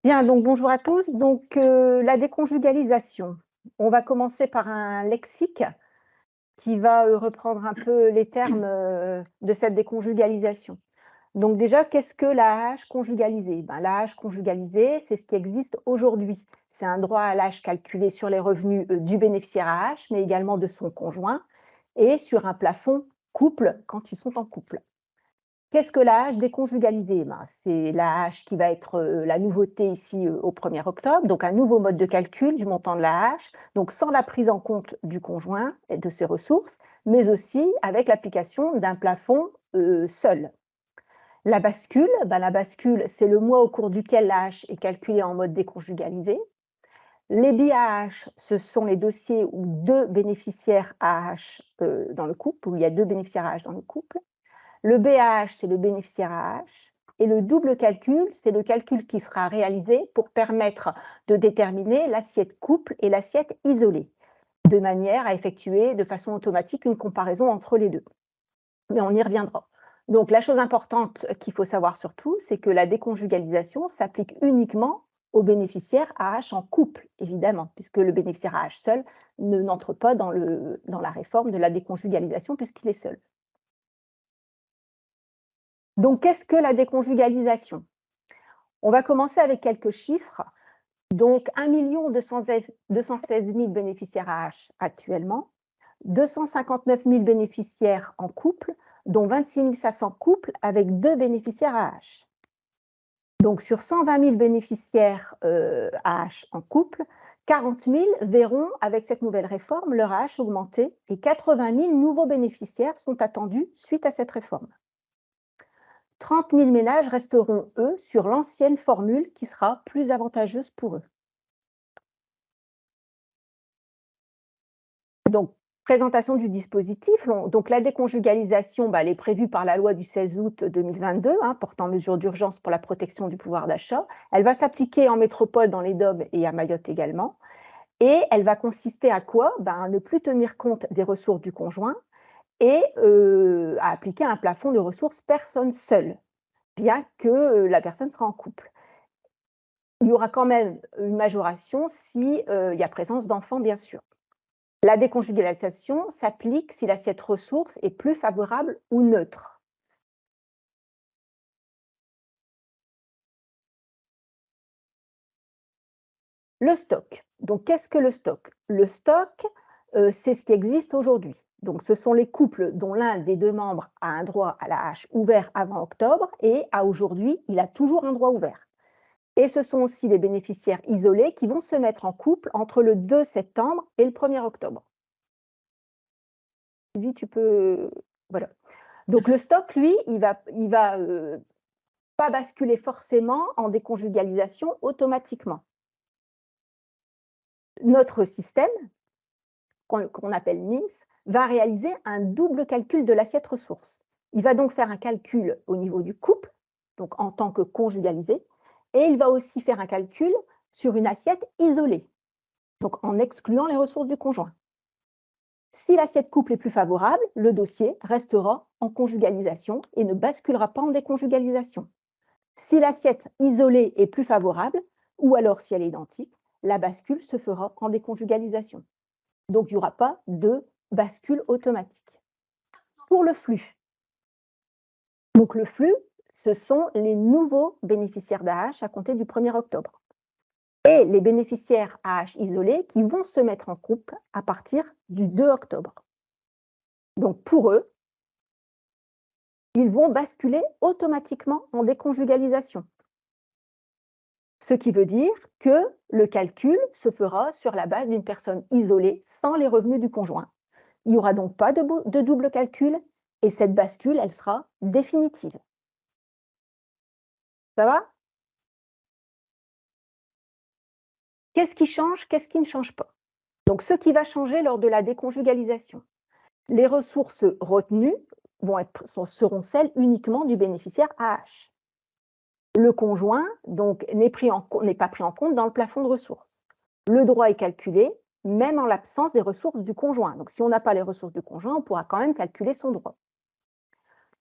Bien, donc bonjour à tous. Donc, la déconjugalisation. On va commencer par un lexique qui va, reprendre un peu les termes, de cette déconjugalisation. Donc déjà, qu'est-ce que l'AAH conjugalisée? Ben, l'AAH conjugalisée, c'est ce qui existe aujourd'hui. C'est un droit à l'AAH calculé sur les revenus, du bénéficiaire AAH, mais également de son conjoint et sur un plafond couple quand ils sont en couple. Qu'est-ce que l'AAH déconjugalisée? Ben, c'est l'AAH qui va être la nouveauté ici au 1er octobre, donc un nouveau mode de calcul du montant de l'AAH, donc sans la prise en compte du conjoint et de ses ressources, mais aussi avec l'application d'un plafond seul. La bascule, c'est le mois au cours duquel l'AAH est calculé en mode déconjugalisé. Les BAH, ce sont les dossiers où deux bénéficiaires AH dans le couple, où il y a deux bénéficiaires AH dans le couple. Le BAH, c'est le bénéficiaire AH. Et le double calcul, c'est le calcul qui sera réalisé pour permettre de déterminer l'assiette couple et l'assiette isolée, de manière à effectuer de façon automatique une comparaison entre les deux. Mais on y reviendra. Donc la chose importante qu'il faut savoir surtout, c'est que la déconjugalisation s'applique uniquement aux bénéficiaires AH en couple, évidemment, puisque le bénéficiaire AH seul n'entre pas dans la réforme de la déconjugalisation puisqu'il est seul. Donc, qu'est-ce que la déconjugalisation? On va commencer avec quelques chiffres. Donc, 1 216 000 bénéficiaires AH actuellement, 259 000 bénéficiaires en couple, dont 26 500 couples avec deux bénéficiaires AH. Donc, sur 120 000 bénéficiaires AH en couple, 40 000 verront, avec cette nouvelle réforme, leur AH augmenter et 80 000 nouveaux bénéficiaires sont attendus suite à cette réforme. 30 000 ménages resteront, eux, sur l'ancienne formule qui sera plus avantageuse pour eux. Donc, présentation du dispositif. Donc, la déconjugalisation, elle est prévue par la loi du 16 août 2022, portant mesures d'urgence pour la protection du pouvoir d'achat. Elle va s'appliquer en métropole, dans les DOM et à Mayotte également. Et elle va consister à quoi? À ne plus tenir compte des ressources du conjoint et à appliquer un plafond de ressources personne seule, bien que la personne sera en couple. Il y aura quand même une majoration s'il y a présence d'enfants, bien sûr. La déconjugalisation s'applique si l'assiette ressources est plus favorable ou neutre. Le stock. Donc, qu'est-ce que le stock? Le stock, c'est ce qui existe aujourd'hui. Donc, ce sont les couples dont l'un des deux membres a un droit à la hache ouvert avant octobre et à aujourd'hui, il a toujours un droit ouvert. Et ce sont aussi les bénéficiaires isolés qui vont se mettre en couple entre le 2 septembre et le 1er octobre. Lui, tu peux. Voilà. Donc, le stock, lui, il va pas basculer forcément en déconjugalisation automatiquement. Notre système, qu'on appelle NIMS, va réaliser un double calcul de l'assiette ressources. Il va donc faire un calcul au niveau du couple, donc en tant que conjugalisé, et il va aussi faire un calcul sur une assiette isolée, donc en excluant les ressources du conjoint. Si l'assiette couple est plus favorable, le dossier restera en conjugalisation et ne basculera pas en déconjugalisation. Si l'assiette isolée est plus favorable, ou alors si elle est identique, la bascule se fera en déconjugalisation. Donc, il n'y aura pas de bascule automatique. Pour le flux, donc le flux, ce sont les nouveaux bénéficiaires d'AH à compter du 1er octobre. Et les bénéficiaires AH isolés qui vont se mettre en couple à partir du 2 octobre. Donc, pour eux, ils vont basculer automatiquement en déconjugalisation. Ce qui veut dire que le calcul se fera sur la base d'une personne isolée sans les revenus du conjoint. Il n'y aura donc pas de double calcul et cette bascule, elle sera définitive. Ça va? Qu'est-ce qui change? Qu'est-ce qui ne change pas? Donc, ce qui va changer lors de la déconjugalisation, les ressources retenues seront celles uniquement du bénéficiaire AH. Le conjoint donc n'est pas pris en compte dans le plafond de ressources. Le droit est calculé même en l'absence des ressources du conjoint. Donc, si on n'a pas les ressources du conjoint, on pourra quand même calculer son droit.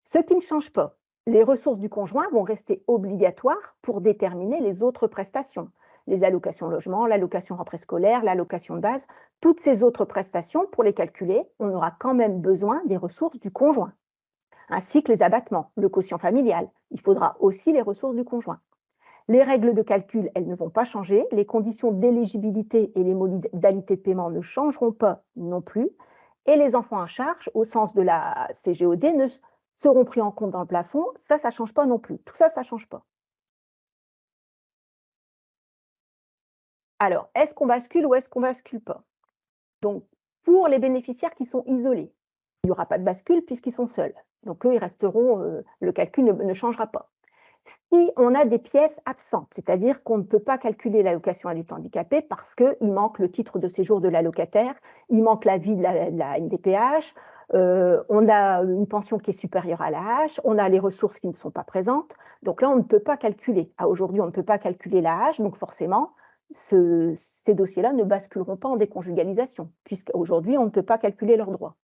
Ce qui ne change pas, Les ressources du conjoint vont rester obligatoires pour déterminer les autres prestations. Les allocations logement, l'allocation rentrée scolaire, l'allocation de base, toutes ces autres prestations, pour les calculer, on aura quand même besoin des ressources du conjoint, ainsi que les abattements, le quotient familial. Il faudra aussi les ressources du conjoint. Les règles de calcul, elles ne vont pas changer. Les conditions d'éligibilité et les modalités de paiement ne changeront pas non plus. Et les enfants à charge, au sens de la CGOD, ne seront pris en compte dans le plafond. Ça ne change pas non plus. Tout ça, ça ne change pas. Alors, est-ce qu'on bascule ou est-ce qu'on ne bascule pas? Donc, pour les bénéficiaires qui sont isolés, il n'y aura pas de bascule puisqu'ils sont seuls. Donc, eux, ils resteront, le calcul ne changera pas. Si on a des pièces absentes, c'est-à-dire qu'on ne peut pas calculer l'allocation adulte handicapé parce qu'il manque le titre de séjour de l'allocataire, il manque l'avis de la MDPH, on a une pension qui est supérieure à la hache, on a les ressources qui ne sont pas présentes. Donc là, on ne peut pas calculer. Aujourd'hui, on ne peut pas calculer la hache, donc forcément, ces dossiers-là ne basculeront pas en déconjugalisation, puisqu'aujourd'hui, on ne peut pas calculer leurs droits.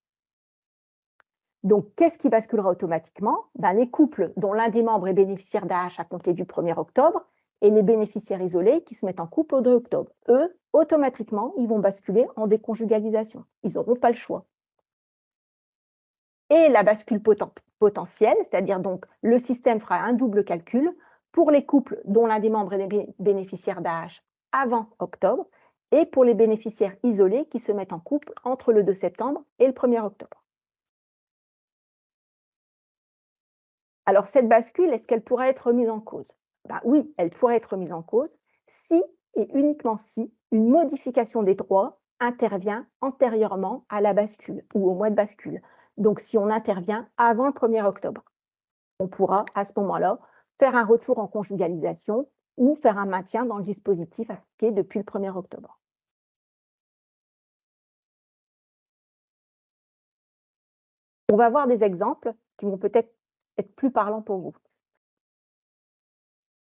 Donc, qu'est-ce qui basculera automatiquement? Les couples dont l'un des membres est bénéficiaire d'AH à compter du 1er octobre et les bénéficiaires isolés qui se mettent en couple au 2 octobre. Eux, automatiquement, ils vont basculer en déconjugalisation. Ils n'auront pas le choix. Et la bascule potentielle, c'est-à-dire donc le système fera un double calcul pour les couples dont l'un des membres est bénéficiaire d'AH avant octobre et pour les bénéficiaires isolés qui se mettent en couple entre le 2 septembre et le 1er octobre. Alors, cette bascule, est-ce qu'elle pourrait être remise en cause? Oui, elle pourrait être remise en cause si et uniquement si une modification des droits intervient antérieurement à la bascule ou au mois de bascule. Donc, si on intervient avant le 1er octobre, on pourra à ce moment-là faire un retour en conjugalisation ou faire un maintien dans le dispositif appliqué depuis le 1er octobre. On va voir des exemples qui vont peut-être être plus parlants pour vous.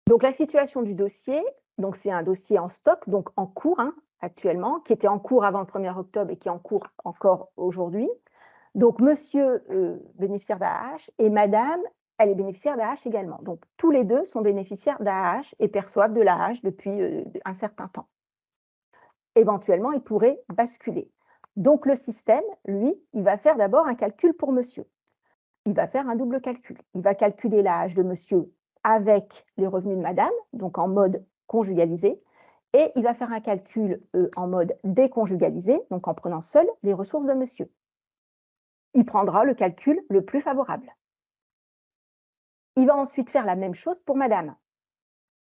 Donc la situation du dossier, donc c'est un dossier en stock, donc en cours actuellement, qui était en cours avant le 1er octobre et qui est en cours encore aujourd'hui. Donc monsieur bénéficiaire d'AAH et madame, elle est bénéficiaire d'AAH également. Donc tous les deux sont bénéficiaires d'AAH et perçoivent de l'AAH depuis un certain temps. Éventuellement, ils pourraient basculer. Donc le système, lui, il va faire d'abord un calcul pour monsieur. Il va faire un double calcul. Il va calculer l'AAH de monsieur avec les revenus de madame, donc en mode conjugalisé, et il va faire un calcul en mode déconjugalisé, donc en prenant seul les ressources de monsieur. Il prendra le calcul le plus favorable. Il va ensuite faire la même chose pour madame.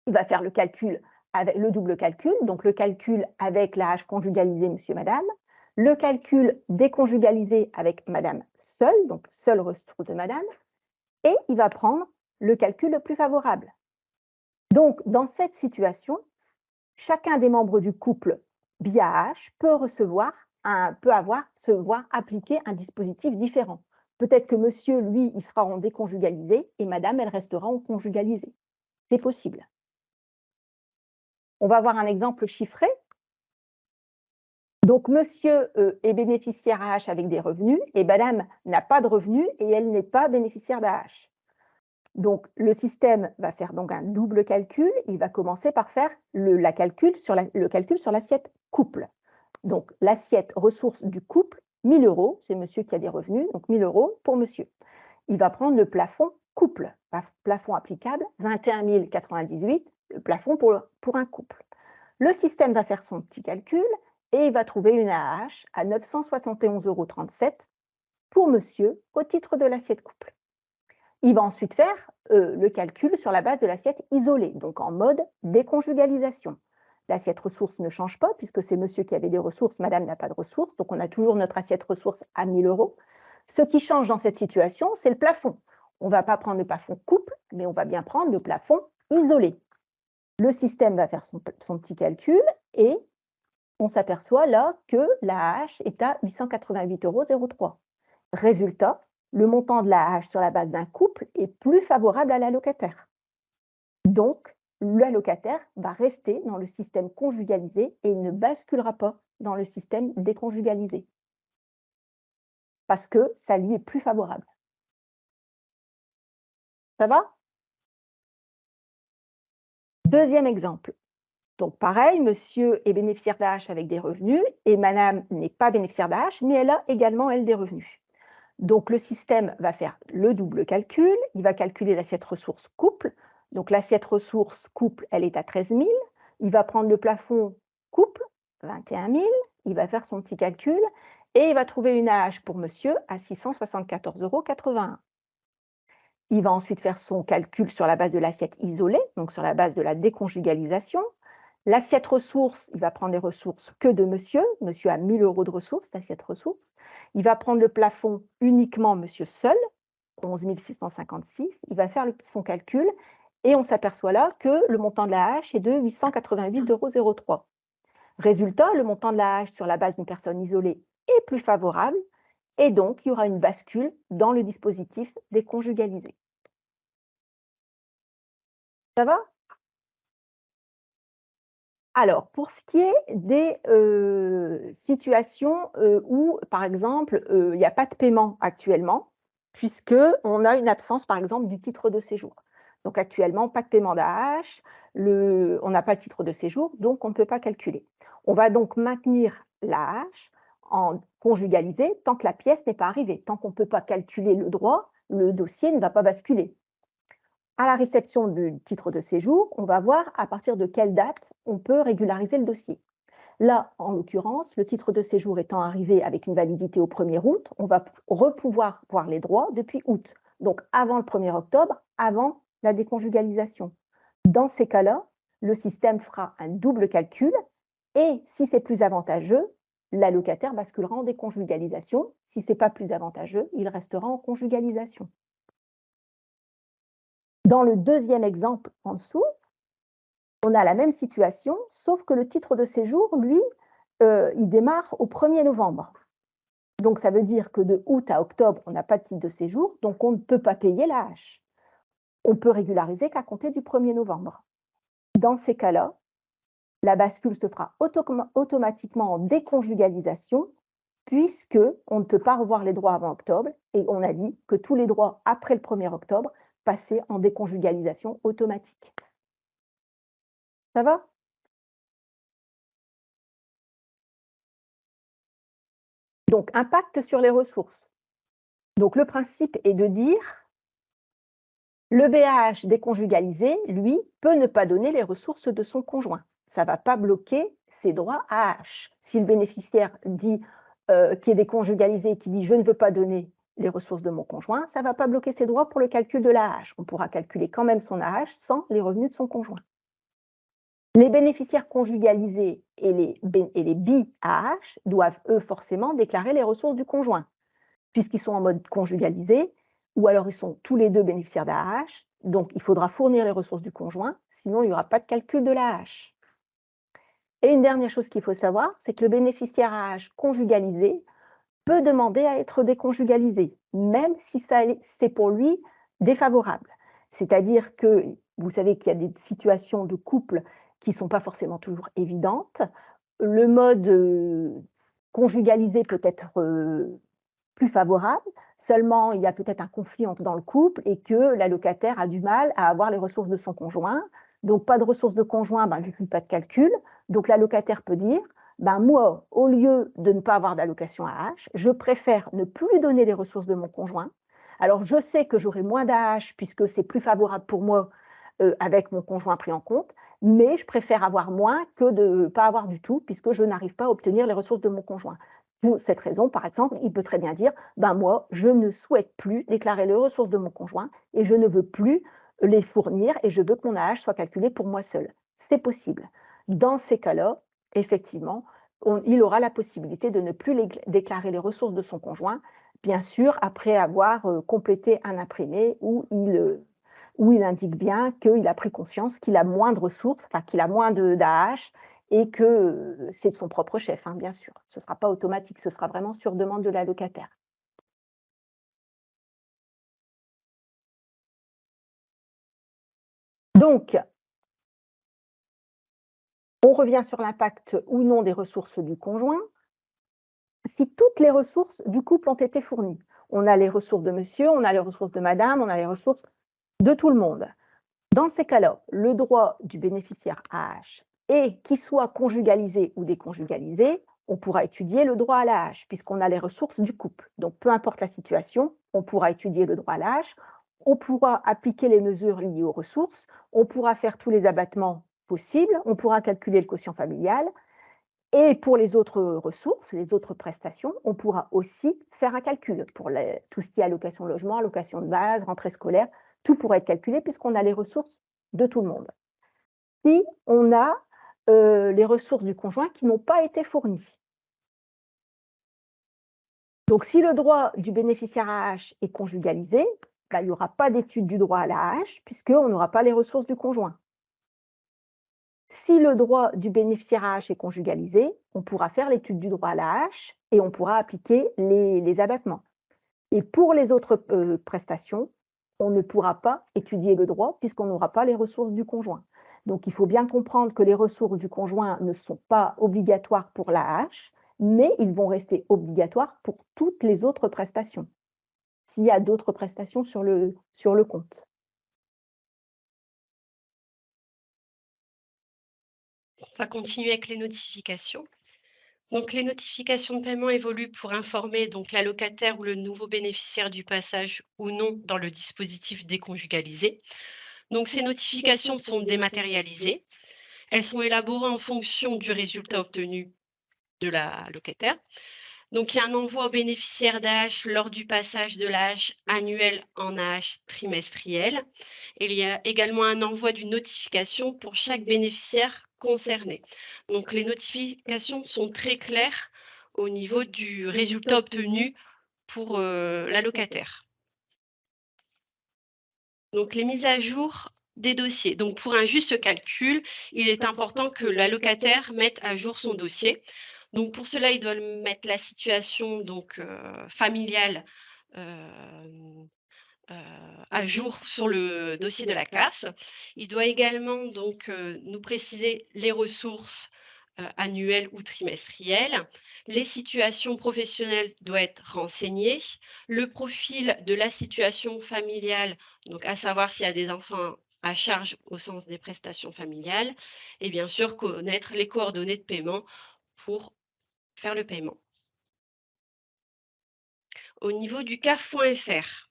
Il va faire le calcul avec le double calcul, donc le calcul avec l'AAH conjugalisé monsieur-madame, le calcul déconjugalisé avec madame seule, donc seule ressource de madame, et il va prendre le calcul le plus favorable. Donc, dans cette situation, chacun des membres du couple BIAH peut se voir appliquer un dispositif différent. Peut-être que monsieur, lui, il sera en déconjugalisé et madame, elle restera en conjugalisé. C'est possible. On va voir un exemple chiffré. Donc, monsieur est bénéficiaire AH avec des revenus et madame n'a pas de revenus et elle n'est pas bénéficiaire d'AH. Donc, le système va faire donc un double calcul. Il va commencer par faire le calcul sur l'assiette couple. Donc, l'assiette ressources du couple, 1 000 €, c'est monsieur qui a des revenus, donc 1 000 € pour monsieur. Il va prendre le plafond couple, plafond applicable, 21 098, le plafond pour un couple. Le système va faire son petit calcul et il va trouver une AAH à 971,37 € pour monsieur au titre de l'assiette couple. Il va ensuite faire le calcul sur la base de l'assiette isolée, donc en mode déconjugalisation. L'assiette ressources ne change pas puisque c'est monsieur qui avait des ressources, madame n'a pas de ressources, donc on a toujours notre assiette ressources à 1 000 €. Ce qui change dans cette situation, c'est le plafond. On ne va pas prendre le plafond couple, mais on va bien prendre le plafond isolé. Le système va faire son petit calcul et on s'aperçoit là que l'AAH est à 888,03 €. Résultat, le montant de l'AAH sur la base d'un couple est plus favorable à l'allocataire. Donc, l'allocataire va rester dans le système conjugalisé et il ne basculera pas dans le système déconjugalisé parce que ça lui est plus favorable. Ça va? Deuxième exemple. Donc pareil, monsieur est bénéficiaire d'AH avec des revenus et madame n'est pas bénéficiaire d'AH, mais elle a également, elle, des revenus. Donc le système va faire le double calcul, il va calculer l'assiette ressources couple. Donc l'assiette ressources couple, elle est à 13 000. Il va prendre le plafond couple, 21 000. Il va faire son petit calcul et il va trouver une AH pour monsieur à 674,81 €. Il va ensuite faire son calcul sur la base de l'assiette isolée, donc sur la base de la déconjugalisation. L'assiette ressources, il va prendre les ressources que de monsieur. Monsieur a 1 000 € de ressources, l'assiette ressources. Il va prendre le plafond uniquement monsieur seul, 11 656. Il va faire son calcul et on s'aperçoit là que le montant de la hache est de 888,03 €. Résultat, le montant de la hache sur la base d'une personne isolée est plus favorable et donc il y aura une bascule dans le dispositif déconjugalisé. Ça va? Alors, pour ce qui est des situations où, par exemple, il n'y a pas de paiement actuellement, puisqu'on a une absence, par exemple, du titre de séjour. Donc, actuellement, pas de paiement d'AH, on n'a pas de titre de séjour, donc on ne peut pas calculer. On va donc maintenir l'AH en conjugalisé tant que la pièce n'est pas arrivée. Tant qu'on ne peut pas calculer le droit, le dossier ne va pas basculer. À la réception du titre de séjour, on va voir à partir de quelle date on peut régulariser le dossier. Là, en l'occurrence, le titre de séjour étant arrivé avec une validité au 1er août, on va pouvoir voir les droits depuis août, donc avant le 1er octobre, avant la déconjugalisation. Dans ces cas-là, le système fera un double calcul et si c'est plus avantageux, l'allocataire basculera en déconjugalisation. Si ce n'est pas plus avantageux, il restera en conjugalisation. Dans le deuxième exemple en dessous, on a la même situation, sauf que le titre de séjour, lui, il démarre au 1er novembre. Donc, ça veut dire que de août à octobre, on n'a pas de titre de séjour, donc on ne peut pas payer la hache. On peut régulariser qu'à compter du 1er novembre. Dans ces cas-là, la bascule se fera automatiquement en déconjugalisation, puisqu'on ne peut pas revoir les droits avant octobre, et on a dit que tous les droits après le 1er octobre passer en déconjugalisation automatique. Ça va? Donc, impact sur les ressources. Donc, le principe est de dire le BAH déconjugalisé, lui, peut ne pas donner les ressources de son conjoint. Ça ne va pas bloquer ses droits AH. Si le bénéficiaire dit qui est déconjugalisé, qui dit je ne veux pas donner les ressources de mon conjoint, ça ne va pas bloquer ses droits pour le calcul de l'AH. On pourra calculer quand même son AH sans les revenus de son conjoint. Les bénéficiaires conjugalisés et les BAH doivent, eux, forcément déclarer les ressources du conjoint, puisqu'ils sont en mode conjugalisé, ou alors ils sont tous les deux bénéficiaires d'AH, donc il faudra fournir les ressources du conjoint, sinon il n'y aura pas de calcul de l'AH. Et une dernière chose qu'il faut savoir, c'est que le bénéficiaire AH conjugalisé peut demander à être déconjugalisé, même si c'est pour lui défavorable. C'est-à-dire que vous savez qu'il y a des situations de couple qui ne sont pas forcément toujours évidentes. Le mode conjugalisé peut être plus favorable, seulement il y a peut-être un conflit dans le couple et que l'allocataire a du mal à avoir les ressources de son conjoint. Donc, pas de ressources de conjoint, du coup, pas de calcul. Donc, l'allocataire peut dire, moi, au lieu de ne pas avoir d'allocation AH, je préfère ne plus donner les ressources de mon conjoint. Alors, je sais que j'aurai moins d'AH puisque c'est plus favorable pour moi avec mon conjoint pris en compte, mais je préfère avoir moins que de ne pas avoir du tout puisque je n'arrive pas à obtenir les ressources de mon conjoint. Pour cette raison, par exemple, il peut très bien dire moi, je ne souhaite plus déclarer les ressources de mon conjoint et je ne veux plus les fournir et je veux que mon AH soit calculé pour moi seul. C'est possible. Dans ces cas-là, effectivement, il aura la possibilité de ne plus déclarer les ressources de son conjoint, bien sûr, après avoir complété un imprimé où il indique bien qu'il a pris conscience qu'il a moins de ressources, enfin qu'il a moins d'AH et que c'est de son propre chef, bien sûr. Ce ne sera pas automatique, ce sera vraiment sur demande de l'allocataire. Donc, on revient sur l'impact ou non des ressources du conjoint. Si toutes les ressources du couple ont été fournies, on a les ressources de monsieur, on a les ressources de madame, on a les ressources de tout le monde. Dans ces cas-là, le droit du bénéficiaire AH est qu'il soit conjugalisé ou déconjugalisé, on pourra étudier le droit à l'AH puisqu'on a les ressources du couple. Donc, peu importe la situation, on pourra étudier le droit à l'AH, on pourra appliquer les mesures liées aux ressources, on pourra faire tous les abattements possibles, on pourra calculer le quotient familial et pour les autres ressources, les autres prestations, on pourra aussi faire un calcul pour tout ce qui est allocation de logement, allocation de base, rentrée scolaire, tout pourra être calculé puisqu'on a les ressources de tout le monde. Si on a les ressources du conjoint qui n'ont pas été fournies. Donc, si le droit du bénéficiaire AH est conjugalisé, il n'y aura pas d'étude du droit à l'AH puisqu'on n'aura pas les ressources du conjoint. Si le droit du bénéficiaire AH est conjugalisé, on pourra faire l'étude du droit à l'AH et on pourra appliquer les abattements. Et pour les autres prestations, on ne pourra pas étudier le droit puisqu'on n'aura pas les ressources du conjoint. Donc, il faut bien comprendre que les ressources du conjoint ne sont pas obligatoires pour l'AH, mais ils vont rester obligatoires pour toutes les autres prestations, s'il y a d'autres prestations sur le compte. On va continuer avec les notifications. Donc, les notifications de paiement évoluent pour informer donc l'allocataire ou le nouveau bénéficiaire du passage ou non dans le dispositif déconjugalisé. Donc, ces notifications sont dématérialisées. Elles sont élaborées en fonction du résultat obtenu de la locataire. Donc, il y a un envoi au bénéficiaire d'AH lors du passage de l'AH annuel en AH trimestriel. Et il y a également un envoi d'une notification pour chaque bénéficiaire concerné. Donc, les notifications sont très claires au niveau du résultat obtenu pour la locataire. Donc, les mises à jour des dossiers. Donc, pour un juste calcul, il est important que l'allocataire mette à jour son dossier. Donc, pour cela, il doit mettre la situation donc, familiale à jour sur le dossier de la CAF. Il doit également donc nous préciser les ressources annuelles ou trimestrielles. Les situations professionnelles doivent être renseignées. Le profil de la situation familiale, donc à savoir s'il y a des enfants à charge au sens des prestations familiales. Et bien sûr, connaître les coordonnées de paiement pour faire le paiement. Au niveau du CAF.fr,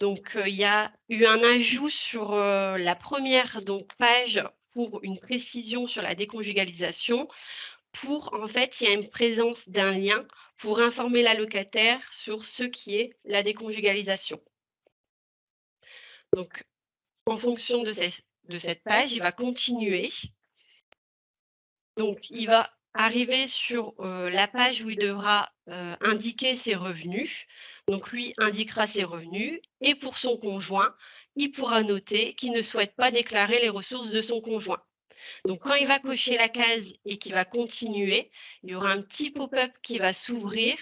donc, il y a eu un ajout sur la première donc, page pour une précision sur la déconjugalisation. En fait, il y a une présence d'un lien pour informer la locataire sur ce qui est la déconjugalisation. Donc, en fonction de cette page, il va continuer. Donc, il va arriver sur la page où il devra indiquer ses revenus. Donc, lui indiquera ses revenus et pour son conjoint, il pourra noter qu'il ne souhaite pas déclarer les ressources de son conjoint. Donc, quand il va cocher la case et qu'il va continuer, il y aura un petit pop-up qui va s'ouvrir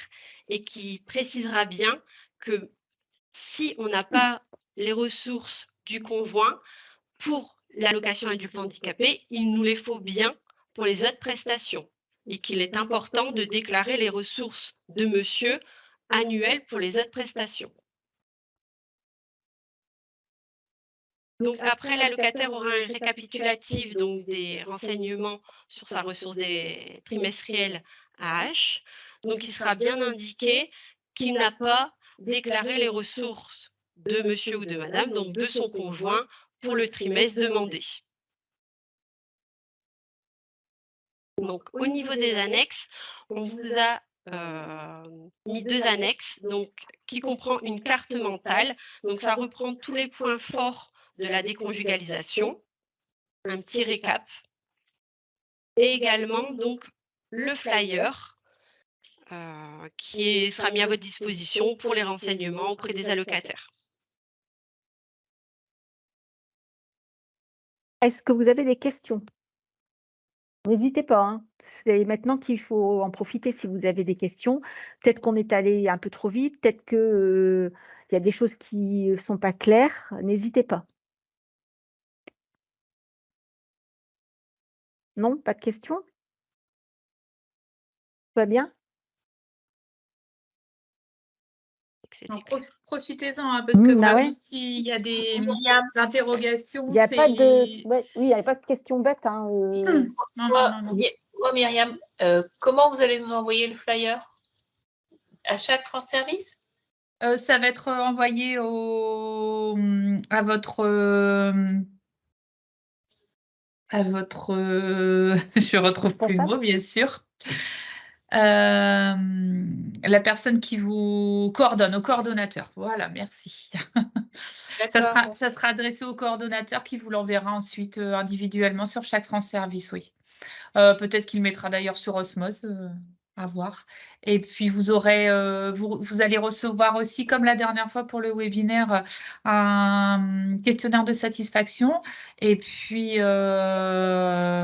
et qui précisera bien que si on n'a pas les ressources du conjoint pour l'allocation adulte handicapé, il nous les faut bien pour les autres prestations et qu'il est important de déclarer les ressources de monsieur annuelles pour les autres prestations. Donc après, l'allocataire aura un récapitulatif donc des renseignements sur sa ressource des trimestrielle AH. Donc il sera bien indiqué qu'il n'a pas déclaré les ressources de monsieur ou de madame, donc de son conjoint, pour le trimestre demandé. Donc, au niveau des annexes, on vous a mis 2 annexes, donc qui comprend une carte mentale. Donc, ça reprend tous les points forts de la déconjugalisation, un petit récap et également donc le flyer qui sera mis à votre disposition pour les renseignements auprès des allocataires. Est-ce que vous avez des questions? N'hésitez pas, hein. C'est maintenant qu'il faut en profiter si vous avez des questions. Peut-être qu'on est allé un peu trop vite, peut-être que, il y a des choses qui sont pas claires. N'hésitez pas. Non, pas de questions? Tout va bien? que c'était clair. Profitez-en, hein, parce que Ah vraiment, ouais. s'il y a des interrogations, Il n'y a pas de, c'est... oui, il y a pas de questions bêtes. Hein, Non. Myriam, comment vous allez nous envoyer le flyer? À chaque France Service? Ça va être envoyé à votre je retrouve plus le mot, bien sûr. La personne qui vous coordonne, au coordonnateur. Voilà, merci. Ça sera adressé au coordonnateur qui vous l'enverra ensuite individuellement sur chaque France Service, oui. Peut-être qu'il mettra d'ailleurs sur Osmose, à voir. Et puis vous aurez, vous allez recevoir aussi, comme la dernière fois pour le webinaire, un questionnaire de satisfaction. Et puis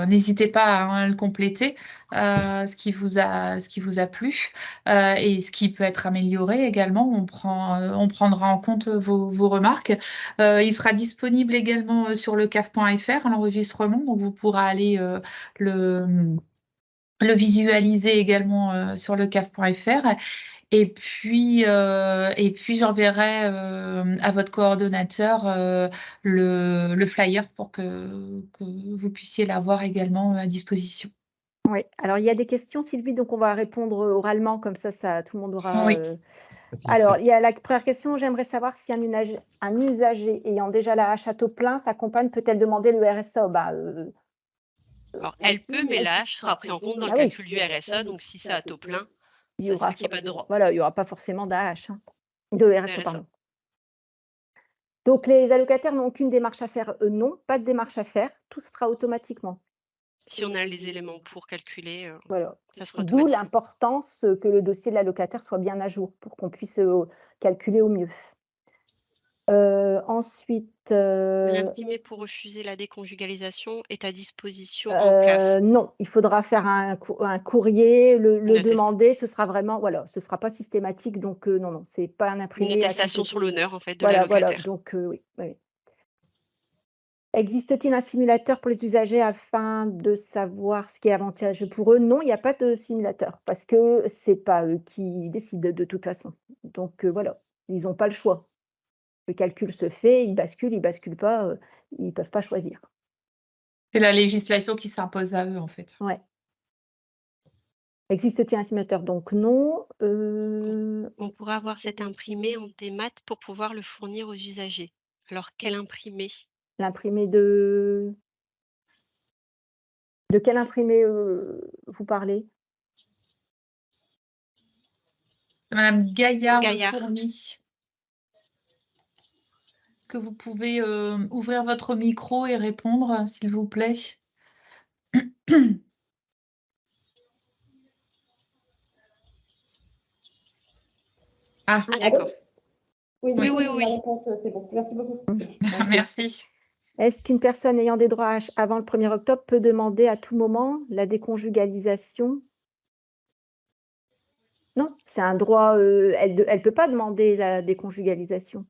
n'hésitez pas à le compléter, ce qui vous a plu et ce qui peut être amélioré également. On prendra en compte vos remarques. Il sera disponible également sur le caf.fr, l'enregistrement, donc vous pourrez aller le visualiser également sur le caf.fr. Et puis j'enverrai à votre coordonnateur le flyer pour que vous puissiez l'avoir également à disposition. Oui, alors il y a des questions, Sylvie, donc on va répondre oralement, comme ça tout le monde aura. Oui. Alors, il y a la première question, j'aimerais savoir si un usager ayant déjà la hache à taux plein, sa compagne peut-elle demander le RSA? Alors, elle peut, mais la hache sera pris en compte dans le Ah oui. calcul du RSA, donc si c'est à taux plein, Il y ça veut aura, dire qu'il n'y a pas de droit. voilà, il n'y aura pas forcément d'AH, de RSA, RSA. pardon. Donc, les allocataires n'ont aucune démarche à faire, non, pas de démarche à faire, tout se fera automatiquement. Si on a les éléments pour calculer, Voilà. ça sera D'où automatique. l'importance que le dossier de l'allocataire soit bien à jour pour qu'on puisse calculer au mieux. Ensuite, L'imprimé pour refuser la déconjugalisation est à disposition en CAF. non, il faudra faire un courrier, le Une demander, ce sera vraiment, voilà, ce sera pas systématique, donc non, c'est pas un imprimé. Une attestation sur l'honneur, en fait, de Voilà, l'allocataire. donc oui. Existe-t-il un simulateur pour les usagers afin de savoir ce qui est avantageux pour eux? Non, il n'y a pas de simulateur parce que c'est pas eux qui décident de toute façon. Donc voilà, ils n'ont pas le choix. Le calcul se fait, ils basculent pas, ils peuvent pas choisir. C'est la législation qui s'impose à eux, en fait. Ouais. Existe-t-il un simulateur? Donc non. On pourra avoir cet imprimé en démat pour pouvoir le fournir aux usagers. Alors, quel imprimé? L'imprimé de quel imprimé vous parlez? Madame Gaillard. Gaillard. Est-ce que vous pouvez ouvrir votre micro et répondre, s'il vous plaît? Ah, d'accord. Oui, Oui. La réponse, c'est bon. Merci beaucoup. merci. Est-ce qu'une personne ayant des droits avant le 1er octobre peut demander à tout moment la déconjugalisation? Non, c'est un droit, elle ne peut pas demander la déconjugalisation.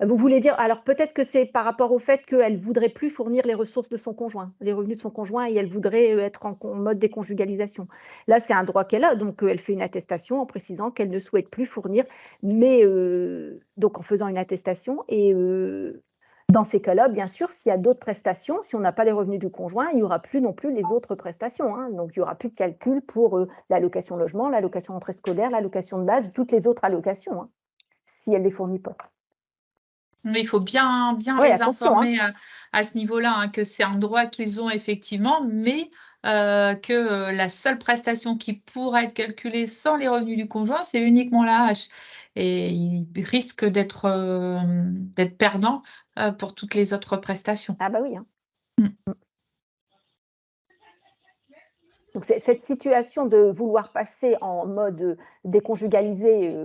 Vous voulez dire, alors peut-être que c'est par rapport au fait qu'elle ne voudrait plus fournir les ressources de son conjoint, les revenus de son conjoint, et elle voudrait être en mode déconjugalisation. Là, c'est un droit qu'elle a, donc elle fait une attestation en précisant qu'elle ne souhaite plus fournir, mais donc en faisant une attestation. Et dans ces cas-là, bien sûr, s'il y a d'autres prestations, si on n'a pas les revenus du conjoint, il n'y aura plus non plus les autres prestations. Donc, il n'y aura plus de calcul pour l'allocation logement, l'allocation entrée scolaire, l'allocation de base, toutes les autres allocations, si elle ne les fournit pas. Mais il faut bien Oui, les attention, informer à ce niveau-là, que c'est un droit qu'ils ont effectivement, mais que la seule prestation qui pourra être calculée sans les revenus du conjoint, c'est uniquement la hache. Et il risque d'être perdant pour toutes les autres prestations. Ah bah oui. Donc, cette situation de vouloir passer en mode déconjugalisé,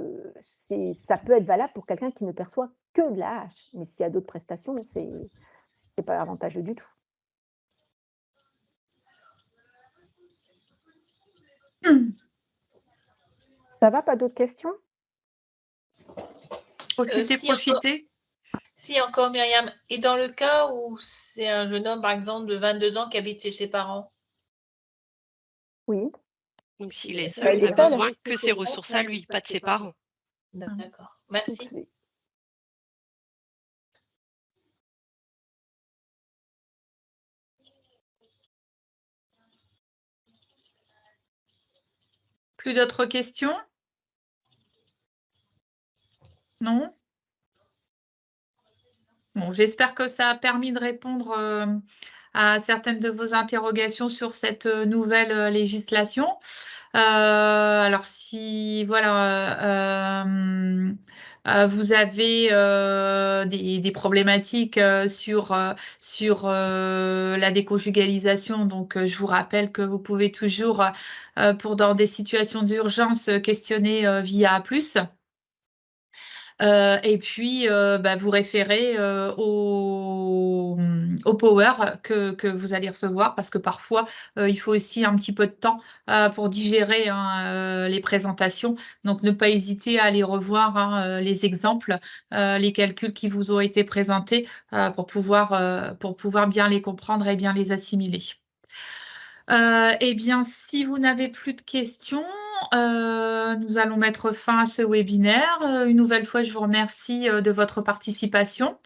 ça peut être valable pour quelqu'un qui ne perçoit que de la hache. Mais s'il y a d'autres prestations, c'est pas avantageux du tout. Ça va, pas d'autres questions? Profitez. Si encore, Myriam. Et dans le cas où c'est un jeune homme, par exemple, de 22 ans qui habite chez ses parents? Oui. Donc, s'il est seul, il n'a besoin que ses ressources à lui, pas de ses parents. D'accord. Merci. Plus d'autres questions? Non? Bon, j'espère que ça a permis de répondre à certaines de vos interrogations sur cette nouvelle législation. Alors, si voilà, vous avez des problématiques sur la déconjugalisation, donc je vous rappelle que vous pouvez toujours, dans des situations d'urgence, questionner via A+. Et puis, vous référez au Power que vous allez recevoir, parce que parfois, il faut aussi un petit peu de temps pour digérer les présentations. Donc, ne pas hésiter à aller revoir les exemples, les calculs qui vous ont été présentés pour pouvoir bien les comprendre et bien les assimiler. Eh bien, si vous n'avez plus de questions, nous allons mettre fin à ce webinaire. Une nouvelle fois, je vous remercie de votre participation.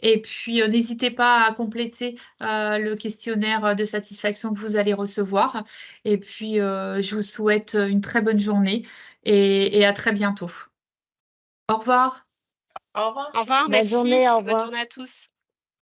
Et puis, n'hésitez pas à compléter le questionnaire de satisfaction que vous allez recevoir. Et puis, je vous souhaite une très bonne journée et à très bientôt. Au revoir. Au revoir. Au revoir, Bonne merci. journée, au Bonne revoir. journée à tous.